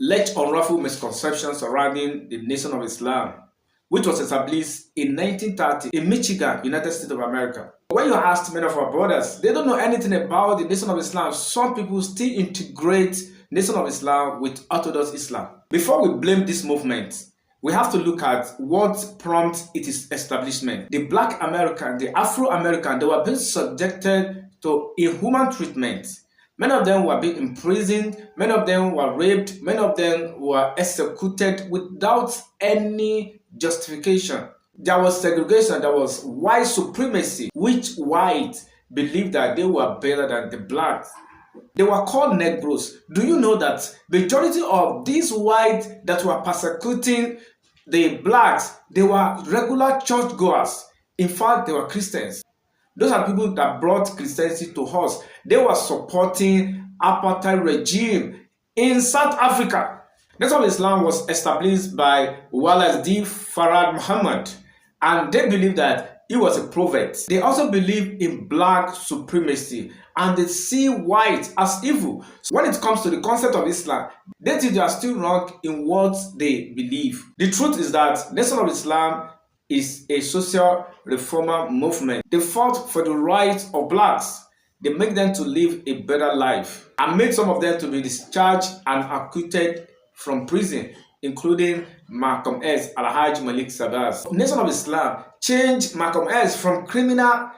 Let's unravel misconceptions surrounding the Nation of Islam, which was established in 1930 in Michigan, United States of America. When you ask many of our brothers, they don't know anything about the Nation of Islam. Some people still integrate Nation of Islam with Orthodox Islam. Before we blame this movement, we have to look at what prompted its establishment. The Black American, the Afro-American, they were being subjected to inhuman treatment. Many of them were being imprisoned, many of them were raped, many of them were executed without any justification. There was segregation, there was white supremacy, which whites believed that they were better than the blacks. They were called Negroes. Do you know that majority of these whites that were persecuting the blacks, they were regular churchgoers. In fact, they were Christians. Those are people that brought Christianity to us. They were supporting apartheid regime in South Africa. Nation of Islam was established by Wallace D. Farad Muhammad, and they believe that he was a prophet. They also believe in black supremacy, and they see white as evil. So when it comes to the concept of Islam, they think they are still wrong in what they believe. The truth is that Nation of Islam is a social reformer movement. They fought for the rights of blacks. They make them to live a better life and made some of them to be discharged and acquitted from prison, including Malcolm X, Alhaji Malik Sabas. Nation of Islam changed Malcolm X from criminal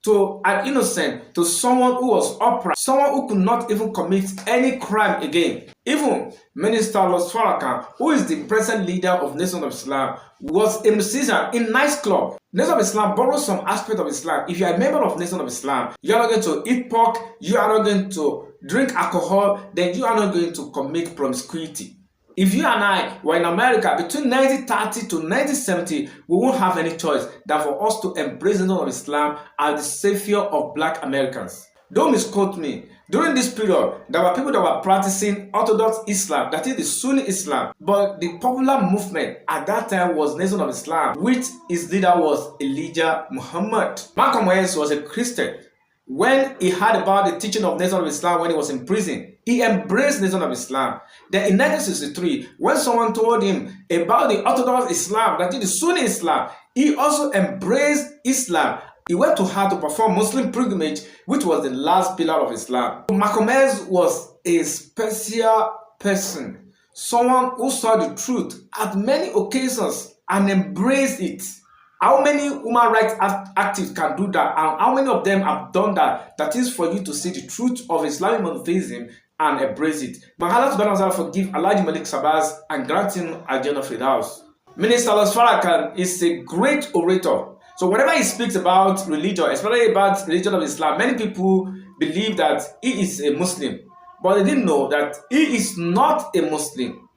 to an innocent, to someone who was upright, someone who could not even commit any crime again. Even Minister Louis Farrakhan, who is the present leader of Nation of Islam, was a musician in nightclub. Nation of Islam borrows some aspect of Islam. If you are a member of Nation of Islam, you are not going to eat pork, you are not going to drink alcohol, then you are not going to commit promiscuity. If you and I were in America between 1930 to 1970, we won't have any choice than for us to embrace the Nation of Islam as the savior of black Americans. Don't misquote me. During this period, there were people that were practicing Orthodox Islam, that is the Sunni Islam. But the popular movement at that time was Nation of Islam, which its leader was Elijah Muhammad. Malcolm X was a Christian. When he heard about the teaching of Nation of Islam when he was in prison, he embraced Nation of Islam. Then in 1963, when someone told him about the Orthodox Islam, that is the Sunni Islam, he also embraced Islam. He went to her to perform Muslim pilgrimage, which was the last pillar of Islam. Malcolm X was a special person, someone who saw the truth at many occasions and embraced it. How many human rights activists can do that, and how many of them have done that? That is for you to see the truth of Islamic monotheism and embrace it. May Allah subhanahu wa ta'ala forgive Alhaji Malik Sabas and grant him a Jannah Firdaus. Minister Louis Farrakhan is a great orator. So whenever he speaks about religion, especially about religion of Islam, many people believe that he is a Muslim. But they didn't know that he is not a Muslim.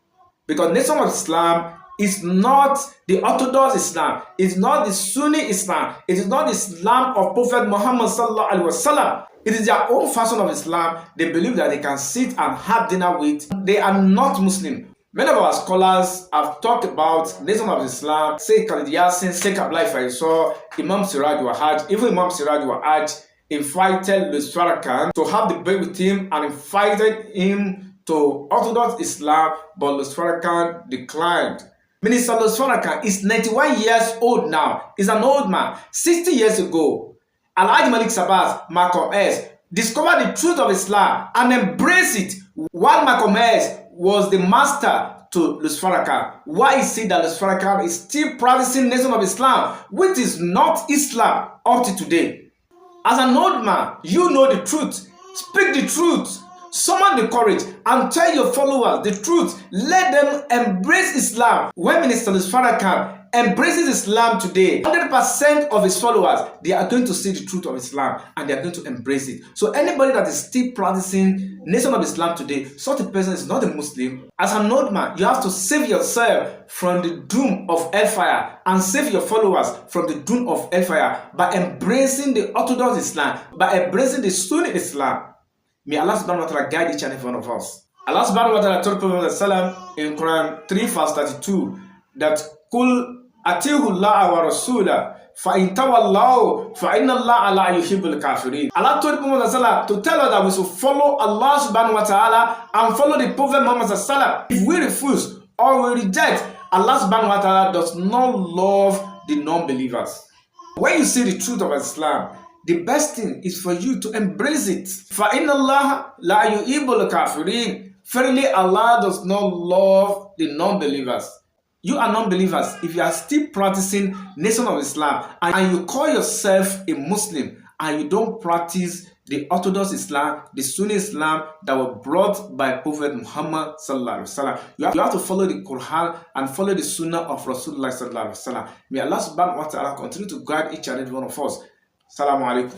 Because Nation of Islam is not the Orthodox Islam, it is not the Sunni Islam, it is not the Islam of Prophet Muhammad sallallahu alaihi wasallam. It is their own fashion of Islam. They believe that they can sit and have dinner with. They are not Muslim. Many of our scholars have talked about Nation of Islam, say Khalid Yasin, say Kabla Faisal, Imam Siraj wa Hajj. Even Imam Siraj wa Hajj invited Louis Farrakhan to have debate with him and invited him to Orthodox Islam, but Louis Farrakhan declined. Minister Louis Farrakhan is 91 years old now. He's an old man. 60 years ago, Alhaji Malik Sabas, Malcolm X, discovered the truth of Islam and embraced it, while Malcolm X was the master to Louis Farrakhan. Why is it that Louis Farrakhan is still practicing Nation of Islam, which is not Islam up to today? As an old man, you know the truth. Speak the truth. Summon the courage and tell your followers the truth. Let them embrace Islam. When Minister Louis Farrakhan embraces Islam today, 100% of his followers, they are going to see the truth of Islam and they are going to embrace it. So anybody that is still practicing Nation of Islam today, such a person is not a Muslim. As an old man, you have to save yourself from the doom of hellfire and save your followers from the doom of hellfire by embracing the Orthodox Islam, by embracing the Sunni Islam. May Allah subhanahu wa ta'ala guide each and every one of us. Allah subhanahu wa ta'ala told Prophet in Quran 3 verse 32 that Kul atihu Allah wa rasula فَإِن تَوَلَّوْا فَإِنَّ اللَّهَ لَا يُحِبُّ الْكَافِرِينَ. Allah told the Prophet to tell us that we should follow Allah subhanahu wa ta'ala and follow the Prophet Muhammad sallallahu. If we refuse or we reject, Allah subhanahu wa ta'ala does not love the non-believers. When you see the truth of Islam, the best thing is for you to embrace it. فَإِنَّ اللَّهَ لَا يُحِبُّ الْكَافِرِينَ. Verily, Allah does not love the non-believers. You are non-believers. If you are still practicing Nation of Islam and you call yourself a Muslim and you don't practice the Orthodox Islam, the Sunni Islam that were brought by Prophet Muhammad sallallahu alaihi wasallam, you have to follow the Quran and follow the Sunnah of Rasulullah sallallahu alaihi wasallam. May Allah subhanahu wa ta'ala continue to guide each and every one of us. Assalamu alaikum.